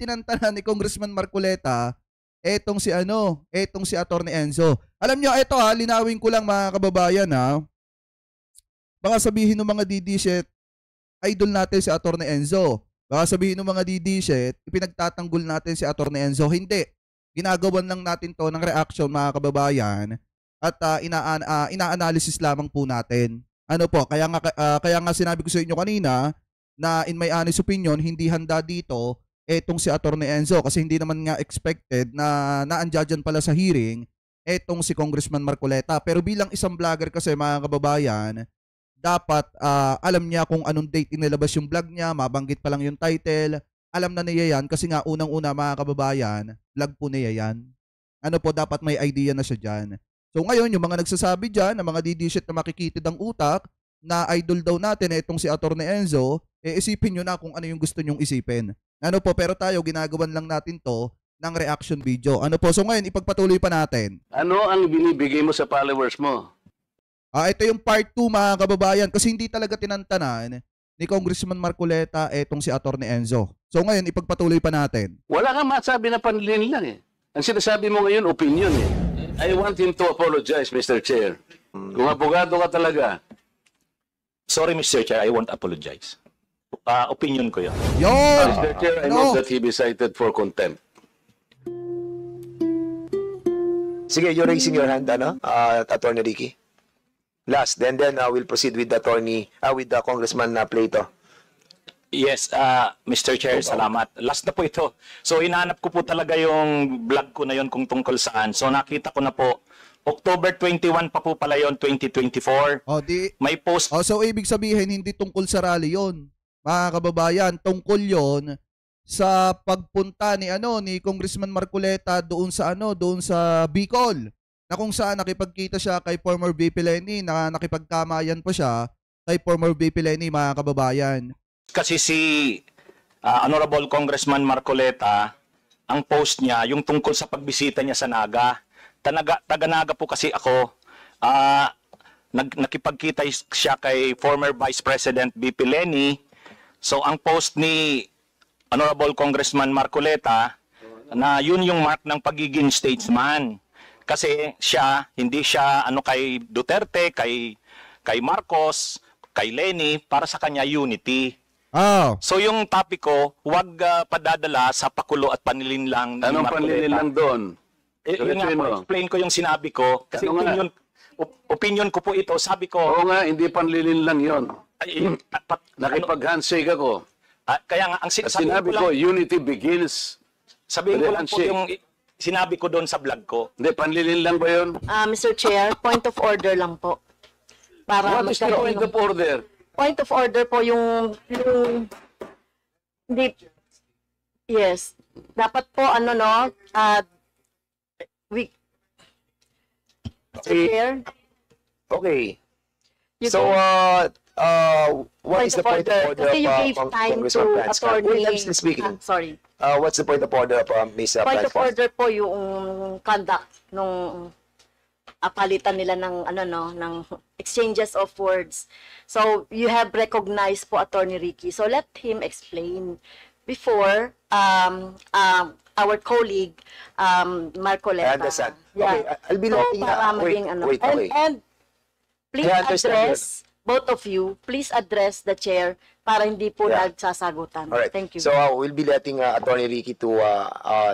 tinantana ni Congressman Marcoleta etong si Attorney Enzo. Alam niyo, ito linawin ko lang mga kababayan Baka sabihin ng mga DD-shit, idol natin si Attorney Enzo. Baka sabihin ng mga DD-shit, ipinagtatanggol natin si Attorney Enzo. Hindi. Ginagawan lang natin to ng reaction mga kababayan at ina-analysis lamang po natin. Ano po, kaya nga sinabi ko sa inyo kanina na in my honest opinion, hindi handa dito etong si Attorney Enzo kasi hindi naman nga expected na naandyan pala sa hearing etong si Congressman Marcoleta. Pero bilang isang vlogger kasi mga kababayan, dapat alam niya kung anong date inilabas yung vlog niya, mabanggit pa lang yung title, alam na niya yan kasi nga unang-una mga kababayan, vlog po niya yan. Ano po, dapat may idea na siya dyan. So ngayon, yung mga nagsasabi dyan, na mga DD-shit na makikitid ang utak, na idol daw natin itong si Attorney Enzo, isipin nyo na kung ano yung gusto nyong isipin. Ano po, pero tayo, ginagawan lang natin to ng reaction video. Ano po, so ngayon, ipagpatuloy pa natin. Ano ang binibigay mo sa followers mo? Ito yung part 2 mga kababayan kasi hindi talaga tinantanan ni Congressman Marcoleta etong si Attorney Enzo. So ngayon, ipagpatuloy pa natin. Wala kang masabi na panlilin lang Ang sinasabi mo ngayon, opinion I want him to apologize, Mr. Chair. Kung abogado ka talaga. Sorry, Mr. Chair, I won't apologize. Opinion ko yun. Mr. Chair, I know that he be cited for contempt. Sige, you're raising your hand, Attorney Ricky. Last, then we'll proceed with the Congressman Plato. Yes, Mr. Chair, salamat. Last na po ito. So, hinahanap ko po talaga yung vlog ko na yun kung tungkol saan. So, nakita ko na po, October 21 pa po pala yun, 2024. May post. So, ibig sabihin, hindi tungkol sa rally yun. Mga kababayan, tungkol yon sa pagpunta ni Congressman Marcoleta doon sa Bicol, na kung saan nakipagkita siya kay former VP Lenny, na nakipagkamayan pa siya kay former VP Lenny, mga kababayan. Kasi si Honorable Congressman Marcoleta, ang post niya, yung tungkol sa pagbisita niya sa Naga. Taga-Naga po kasi ako. Nakipagkita siya kay former Vice President VP Lenny. So ang post ni Honorable Congressman Marcoleta na yun yung mark ng pagiging statesman. Kasi hindi siya kay Duterte, kay Marcos, kay Lenny, para sa kanya unity. So yung topic ko, huwag padadala sa pakulo at panlilinlang ni Anong Marcoleta. panlilinlang doon? Yun nga po, explain ko yung sinabi ko. Kasi opinion ko po ito, sabi ko. Oo nga, hindi panlilinlang yon. Nakipag-handshake ako. Kaya nga, ang sinabi ko, unity begins. Sabihin ko lang po yung sinabi ko doon sa vlog ko. Hindi, panlilinlang ba yun? Mr. Chair, point of order lang po. Para What is the point of order? Point of order po yung hindi, yes. Dapat po, Chair. Okay. So, what is the point of order Kasi you gave time to Attorney. I'm still speaking. Sorry. What's the point of order of Ms. Point of order po yung conduct nung apalitan nila ng exchanges of words. So, you have recognized po Attorney Ricky. So, let him explain before our colleague Marcoleta. I understand. Yeah. Okay, I'll be letting wait, okay. And please address both of you, please address the chair para hindi po nagsasagutan. All right. Thank you. So we'll be letting Attorney Ricky to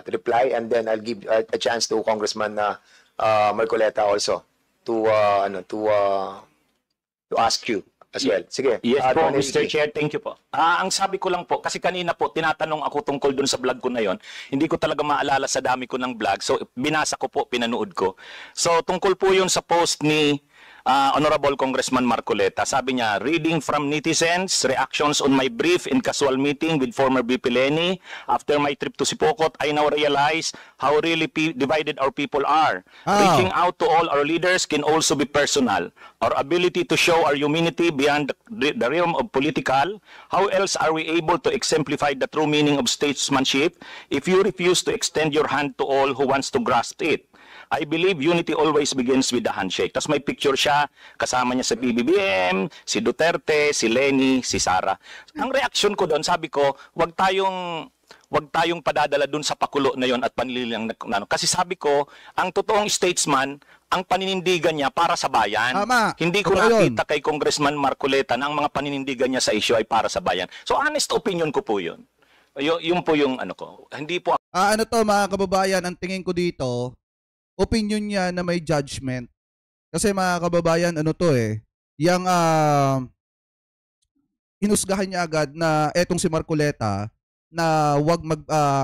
reply, and then I'll give a chance to Congressman Marcoleta also to ask you as well. Sige. Yes po, Mr. Chair, thank you po. Ang sabi ko lang po, kasi kanina po, tinatanong ako tungkol dun sa vlog ko na yon. Hindi ko talaga maalala sa dami ko ng vlog. So, binasa ko po, pinanood ko. So, tungkol po yun sa post ni Honorable Congressman Marcoleta. Sabi niya, reading from netizens, reactions on my brief and casual meeting with former VP Lenny. After my trip to Sipokot, I now realize how really divided our people are. Reaching out to all our leaders can also be personal. Our ability to show our humanity beyond the realm of political. How else are we able to exemplify the true meaning of statesmanship if you refuse to extend your hand to all who wants to grasp it? I believe unity always begins with the handshake. Tapos may picture siya, kasama niya sa PBBM, si Duterte, si Lenny, si Sara. Ang reaction ko doon, sabi ko, wag tayong wag tayong padadala dun sa pakulo na yon at panlilang na. Kasi sabi ko, ang totoong statesman, ang paninindigan niya para sa bayan. Tama. Hindi ko Totoo yun. nakita kay Congressman Marcoleta na ang mga paninindigan niya sa issue ay para sa bayan. So honest opinion ko po yun. Yun po yung ano ko. Hindi po Ano to mga kababayan, ang tingin ko dito, opinion niya na may judgment. Kasi mga kababayan, ano to yung hinusgahan niya agad na etong si Marcoleta na wag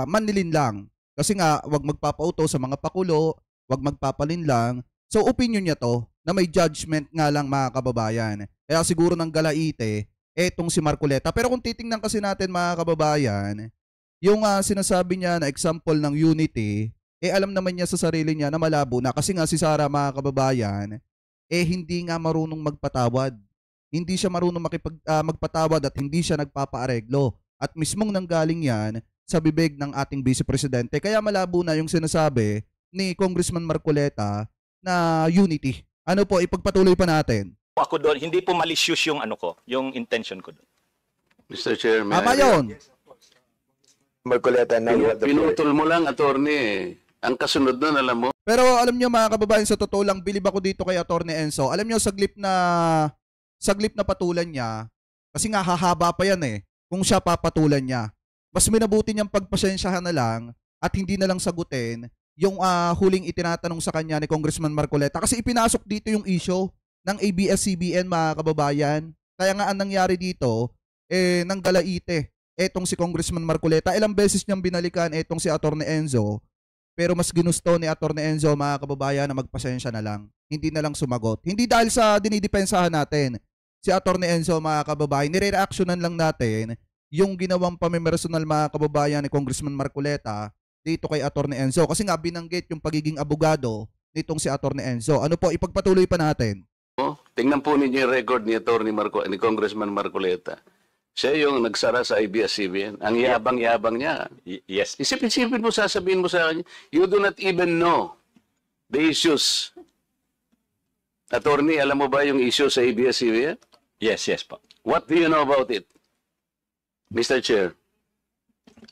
manlilinlang. Kasi nga, wag magpapauto sa mga pakulo, wag magpapalinlang. So, opinion niya to na may judgment nga lang mga kababayan. Kaya siguro ng galaite, etong si Marcoleta. Pero kung titingnan kasi natin mga kababayan, yung sinasabi niya na example ng unity, alam naman niya sa sarili niya na malabo na. Kasi nga si Sara mga kababayan, hindi nga marunong magpatawad. Hindi siya marunong magpatawad at hindi siya nagpapaareglo. At mismong nanggaling yan sa bibig ng ating Vice Presidente. Kaya malabo na yung sinasabi ni Congressman Marcoleta na unity. Ano po, ipagpatuloy pa natin. ako doon, hindi po malicious yung ano ko, yung intention ko doon. Mr. Chair, may Tama yun. Marcoleta, now you have the floor. Pinutol mo lang, attorney. Ang kasunod nun, alam mo, Pero alam nyo mga kababayan, sa totoo lang, bilib ako dito kay Atty. Enzo. Alam nyo, saglip na patulan niya, kasi nga hahaba pa yan kung siya papatulan niya. Mas minabuti niyang pagpasensyahan na lang at hindi na lang sagutin yung huling itinatanong sa kanya ni Congressman Marcoleta. Kasi ipinasok dito yung issue ng ABS-CBN mga kababayan. Kaya nga ang nangyari dito, nang galaite, etong si Congressman Marcoleta. Ilang beses niyang binalikan etong si Atty. Enzo. Pero mas ginusto ni Atty. Enzo mga kababayan na magpasensya na lang. Hindi na lang sumagot. Hindi dahil sa dinidepensahan natin si Atty. Enzo mga kababayan. Nire-reactionan lang natin yung ginawang pamimersonal mga kababayan ni Congressman Marcoleta dito kay Atty. Enzo. Kasi nga binanggit yung pagiging abogado nitong si Atty. Enzo. Ano po, ipagpatuloy pa natin. tingnan po ninyo yung record ni ni Congressman Marcoleta. Siya yung nagsara sa ABS-CBN. Ang yabang-yabang niya. Yes. Isipin mo, sasabihin mo sa akin, you do not even know the issues. Attorney, alam mo ba yung issue sa ABS-CBN? Yes po. What do you know about it? Mr. Chair.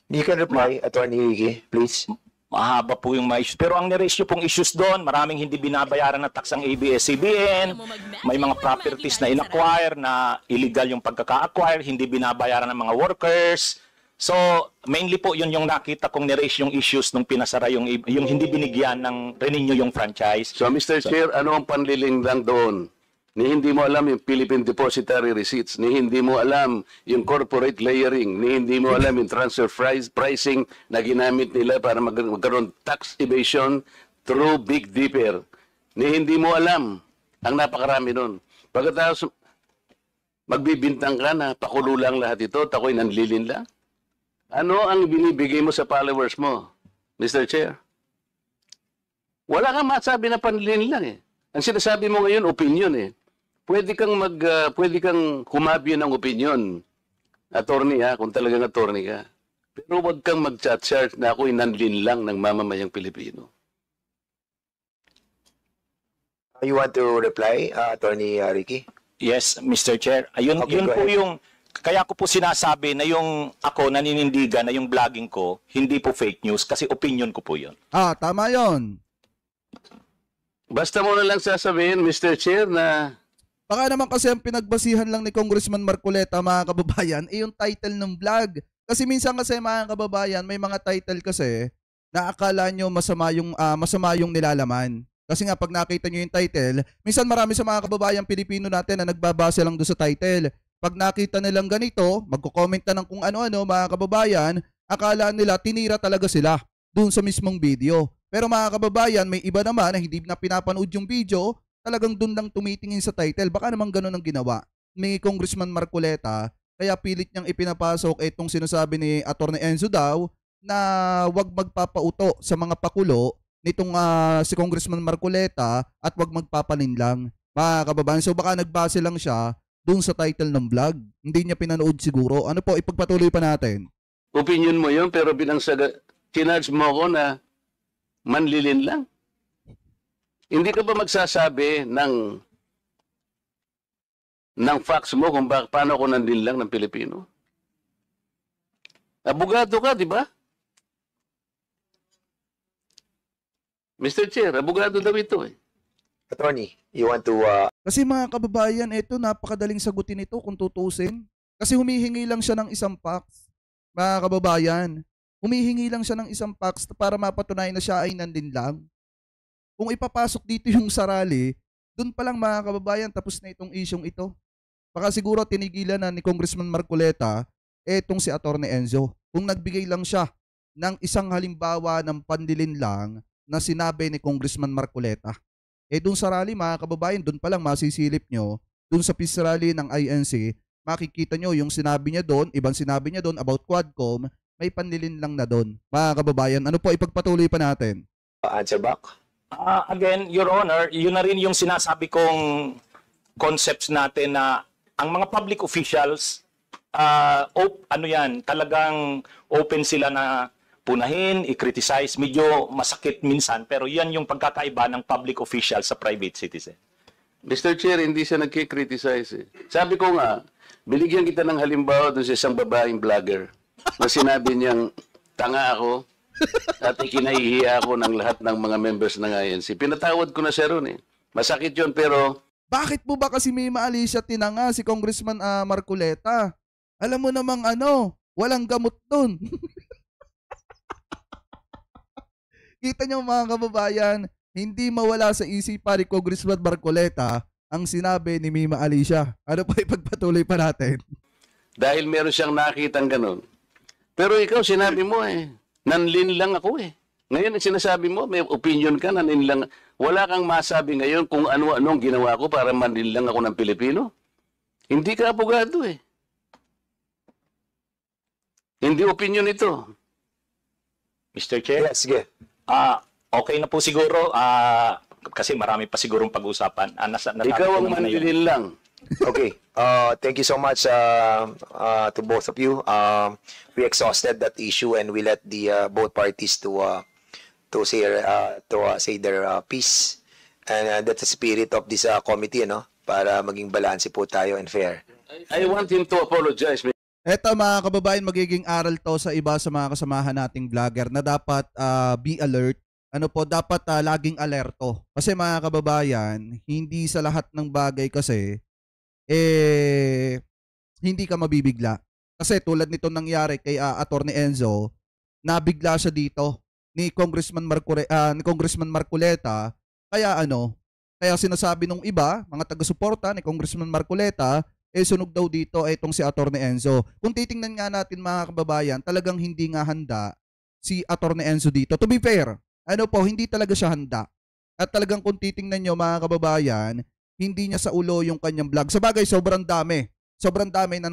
You can reply, Attorney Ricky, please. Mahaba po yung mga issues. Pero ang niraise nyo pong issues doon, maraming hindi binabayaran na tax ang ABS-CBN, may mga properties na in-acquire na illegal yung pagkaka-acquire, hindi binabayaran ng mga workers. So, mainly po yun yung nakita kong niraise yung issues nung pinasara yung hindi binigyan ng renew yung franchise. So, Mr. Chair, ano ang panlilingdang doon? Ni hindi mo alam yung Philippine Depository Receipts, ni hindi mo alam yung corporate layering, ni hindi mo alam yung transfer pricing na ginamit nila para magkaroon tax evasion through Big Dipper. Ni hindi mo alam ang napakarami nun. Pagkatapos magbibintang ka na pakulo lang lahat ito, tako'y nanlilin lang. Ano ang binibigay mo sa followers mo, Mr. Chair? Wala kang masabi na panlilin lang Ang sinasabi mo ngayon, opinion Pwede kang humabyo ng opinion, attorney kung talagang attorney ka. Pero wag kang mag-chat na ako'y nanlin lang ng mamamayang Pilipino. You want to reply, Attorney Ricky? Yes, Mr. Chair. Ayun, Okay, yun go po ahead. yung, kaya ko po sinasabi na yung ako naninindigan na yung vlogging ko, hindi po fake news kasi opinion ko po yun. Tama yon. Basta mo na lang sasabihin, Mr. Chair, na Baka naman kasi ang pinagbasihan lang ni Congressman Marcoleta mga kababayan yung title ng vlog. Kasi minsan kasi mga kababayan may mga title kasi na akala nyo masama yung nilalaman. Kasi nga pag nakita nyo yung title, minsan marami sa mga kababayan Pilipino natin na nagbabase lang doon sa title. Pag nakita nilang ganito, magko-comment na ng kung ano-ano mga kababayan, akala nila tinira talaga sila doon sa mismong video. Pero mga kababayan, may iba naman na hindi na pinapanood yung video, talagang doon lang tumitingin sa title. Baka naman ganun ang ginawa ni Congressman Marcoleta. Kaya pilit niyang ipinapasok itong sinasabi ni Atty. Enzo daw na wag magpapauto sa mga pakulo nitong si Congressman Marcoleta at wag magpapalinlang. Mga kababayan, so baka nagbase lang siya doon sa title ng vlog. Hindi niya pinanood siguro. Ano po, ipagpatuloy pa natin. opinion mo yun, pero chinarge mo ako na manlilin lang. Hindi ka ba magsasabi ng facts mo kung paano ako nanlin lang ng Pilipino? Abogado ka, di ba? Mr. Chair, abogado daw ito eh. Attorney, you want to Kasi mga kababayan, ito napakadaling sagutin ito kung tutusin. Kasi humihingi lang siya ng isang fax. Mga kababayan, humihingi lang siya ng isang fax para mapatunayan na siya ay nandin lang. Kung ipapasok dito yung sarali, dun pa lang mga kababayan, tapos na itong isyong ito. Baka siguro tinigilan na ni Congressman Marcoleta etong si Atty. Enzo. Kung nagbigay lang siya ng isang halimbawa ng pandilin lang na sinabi ni Congressman Marcoleta. Dun sa rally mga kababayan, dun pa lang masisilip nyo, dun sa peace rally ng INC, makikita nyo yung sinabi niya doon, ibang sinabi niya doon about Quadcom, may panlilin lang na doon. Mga kababayan, ano po, ipagpatuloy pa natin. answer back? Again, Your Honor, yun na rin yung sinasabi kong concepts natin na ang mga public officials, talagang open sila na punahin, i-criticize. Medyo masakit minsan, pero yan yung pagkakaiba ng public official sa private citizen. Mr. Chair, hindi siya nagkikriticize eh. Sabi ko nga, binigyan kita ng halimbawa doon sa isang babaeng vlogger na sinabi niyang tanga ako at ikinahihiya ako ng lahat ng mga members ng INC. Pinatawad ko na siya ron eh. Masakit yun pero Bakit po ba kasi may Alicia tinanga si Congressman Marcoleta? Alam mo namang walang gamot doon. Kita niyo mga kababayan, hindi mawala sa isipan ni Congressman Marcoleta ang sinabi ni Mima Alicia. Ano pa ipagpatuloy pa natin? dahil meron siyang nakitang ganun. Pero ikaw sinabi mo eh, nanlin lang ako eh. Ngayon ang sinasabi mo, may opinion ka, nanlin lang. Wala kang masabi ngayon kung ano-anong ginawa ko para manlin lang ako ng Pilipino. Hindi ka abogado eh. Hindi opinion ito. Mr. Chair? Yes, sige. Okay na po siguro. Kasi marami pa sigurong pag-usapan. Ikaw ang manlin lang. Okay. Thank you so much to both of you. We exhausted that issue and we let the both parties to say their piece. And that's the spirit of this committee, para maging balanse po tayo and fair. I want him to apologize. Eto mga kababayan, magiging aral to sa iba sa mga kasamahan nating vlogger na dapat be alert. Dapat laging alerto. Kasi mga kababayan, hindi sa lahat ng bagay kasi hindi ka mabibigla. Kasi tulad nito nangyari kay Atty. Enzo, nabigla siya dito ni Congressman Marcoleta. Kaya sinasabi nung iba, mga taga-suporta ni Congressman Marcoleta, sunog daw dito itong si Atty. Enzo. Kung titingnan nga natin mga kababayan, talagang hindi nga handa si Atty. Enzo dito. To be fair, hindi talaga siya handa. At talagang kung titingnan nyo mga kababayan, hindi niya sa ulo yung kanyang vlog. Sabagay, sobrang dami. Sobrang dami na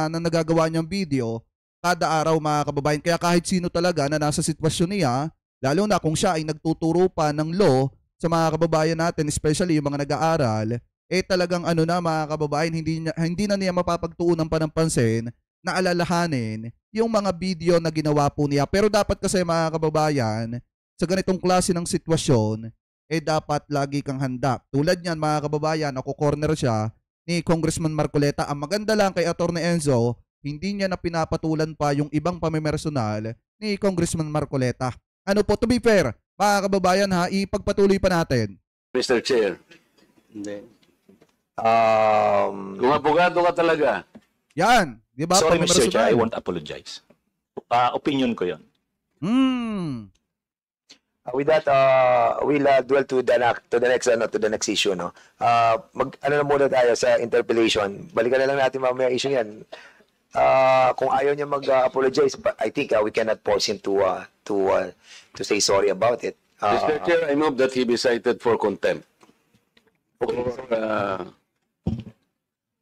nagagawa niyang video kada araw mga kababayan. Kaya kahit sino talaga na nasa sitwasyon niya, lalo na kung siya ay nagtuturo pa ng law sa mga kababayan natin, especially yung mga nag-aaral, talagang mga kababayan, hindi na niya mapapagtuunan pa ng pansin na alalahanin yung mga video na ginawa po niya. Pero dapat kasi mga kababayan, sa ganitong klase ng sitwasyon, dapat lagi kang handa. Tulad niyan mga kababayan, corner siya ni Congressman Marcoleta. Ang maganda lang kay Atty. Enzo, hindi niya na pinapatulan pa yung ibang pamimersonal ni Congressman Marcoleta. To be fair, mga kababayan ipagpatuloy pa natin. Mr. Chair. Hindi. Kung abogado ka talaga. Yan. Di ba? Sorry, Mr. Chair, I Pamimersonal. won't apologize. Opinion ko yon. With that, we'll dwell to the next issue, no. Na muna tayo sa interpellation. Balikan na lang natin mamaya issue yan. Kung ayaw niya mag-apologize, I think we cannot force him to say sorry about it. Mr. Chair, I move that he be cited for contempt.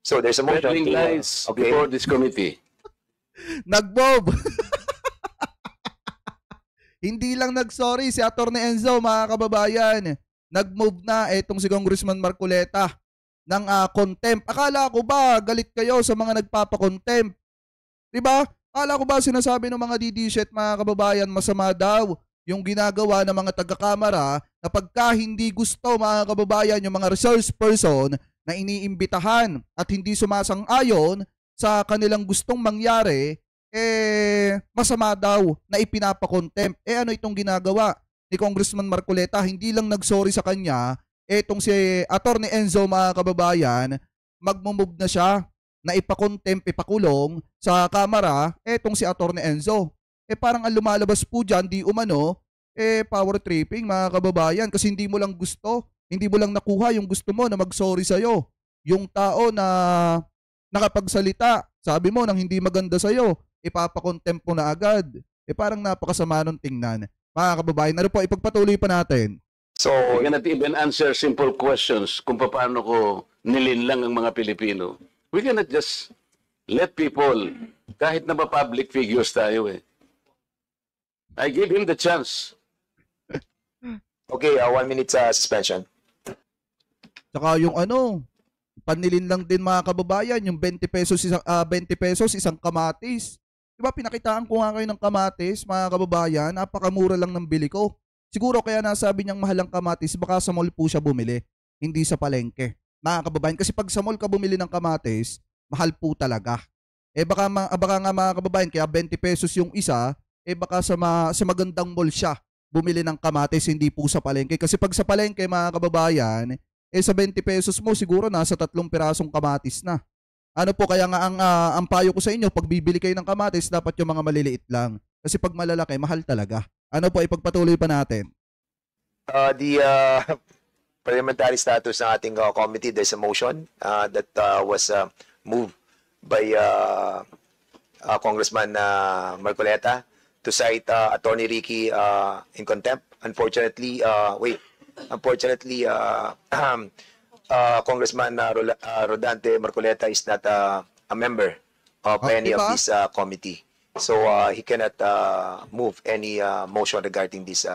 So there's a motion. Peddling lies Okay. before this committee. Nag-move. Hindi lang nag-sorry si Atty. Enzo, mga kababayan. Nag-move na itong si Congressman Marcoleta ng contempt. Akala ko ba galit kayo sa mga nagpapakontempt? Diba? Akala ko ba sinasabi ng mga DDSet, mga kababayan, masama daw yung ginagawa ng mga taga-kamara na pagka hindi gusto, mga kababayan, yung mga resource person na iniimbitahan at hindi sumasang-ayon sa kanilang gustong mangyari, masama daw na ipinapakontempt. Ano itong ginagawa ni Congressman Marcoleta, hindi lang nagsorry sa kanya, etong si Attorney Enzo, mga kababayan, magmumove na siya na ipakontempt, ipakulong sa kamera, etong si Attorney Enzo. Parang ang lumalabas po dyan, di umano, power tripping, mga kababayan, kasi hindi mo lang gusto, hindi mo lang nakuha yung gusto mo na mag-sorry sa'yo. Yung tao na nakapagsalita, sabi mo nang hindi maganda sa'yo, ipapakontempt mo na agad. Parang napakasama nung tingnan. Mga kababayan, ano po, ipagpatuloy pa natin. So, I cannot even answer simple questions kung paano ko nilinlang ang mga Pilipino. We cannot just let people, kahit na public figures tayo I give him the chance. okay, 1 minute suspension. Saka yung panilin lang din, mga kababayan, yung 20 pesos isang kamatis. Diba, pinakitaan ko nga kayo ng kamatis, mga kababayan, napakamura lang ng bili ko. Siguro kaya nasabi niyang mahal ang kamatis, baka sa mall po siya bumili, hindi sa palengke. Mga kababayan, kasi pag sa mall ka bumili ng kamatis, mahal po talaga. Baka nga, mga kababayan, kaya 20 pesos yung isa, baka sa magandang mall siya bumili ng kamatis, hindi po sa palengke. Kasi pag sa palengke, mga kababayan, sa 20 pesos mo, siguro nasa 3 pirasong kamatis na. Ano po, kaya nga ang payo ko sa inyo, pag bibili kayo ng kamatis, dapat yung mga maliliit lang. Kasi pag malalaki, mahal talaga. Ano po, ipagpatuloy pa natin. The parliamentary status ng ating committee, there's a motion that was moved by Congressman Marcoleta to cite Attorney Ricky in contempt. Unfortunately, Congressman Rodante Marcoleta is not a member of any of this committee. So he cannot move any motion regarding this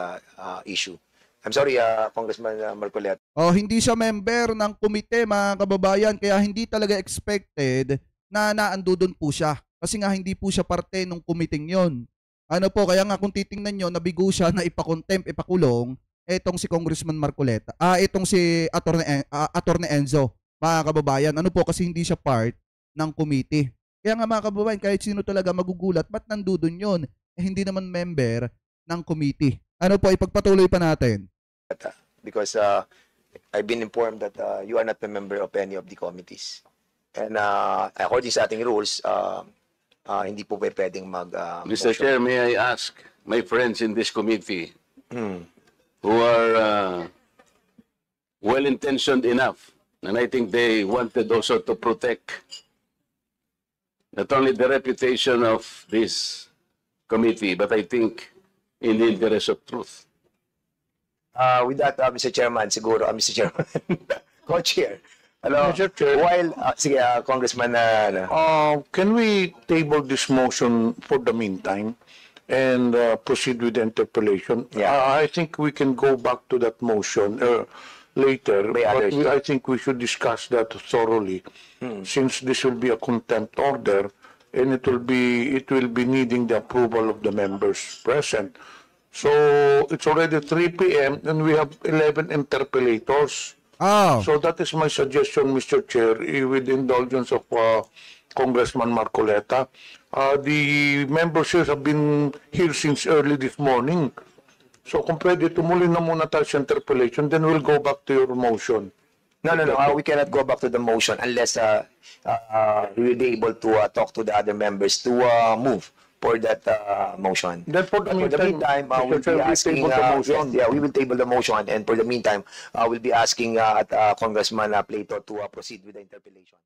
issue. I'm sorry, Congressman Marcoleta. Hindi siya member ng komite, mga kababayan, kaya hindi talaga expected na naandun po siya. Kasi nga hindi po siya parte ng komiting yon. Ano po, kaya nga kung titingnan nyo, nabigo siya na ipakontempt, ipakulong, etong si Congressman Marcoleta, etong si Attorney Enzo, mga kababayan. Ano po, kasi hindi siya part ng committee. Kaya nga, mga kababayan, kahit sino talaga magugulat, ba't nandudun yun? Hindi naman member ng committee. Ano po, ipagpatuloy pa natin. Because I've been informed that you are not a member of any of the committees. And according sa ating rules, hindi po pwedeng Mr. Chair, may I ask my friends in this committee who are well-intentioned enough, and I think they wanted also to protect not only the reputation of this committee, but I think in the interest of truth. With that, Mr. Chairman, siguro, Mr. Chairman, Co-Chair. Hello. Mr. Chair. While, sige, Congressman, can we table this motion for the meantime and proceed with the interpellation? Yeah. I think we can go back to that motion later, By but others. I think we should discuss that thoroughly, since this will be a contempt order and it will be needing the approval of the members present. So it's already 3 p.m. and we have 11 interpellators. So that is my suggestion, Mr. Chair, with the indulgence of Congressman Marcoleta. The members here have been here since early this morning. So kung pwede, tumuloy na muna tayo sa interpellation, then we'll go back to your motion. No. We cannot go back to the motion unless we will be able to talk to the other members to move for that motion. Then for the meantime, we'll be asking, we will table the motion, and for the meantime, we'll be asking Congressman Plato to proceed with the interpellation.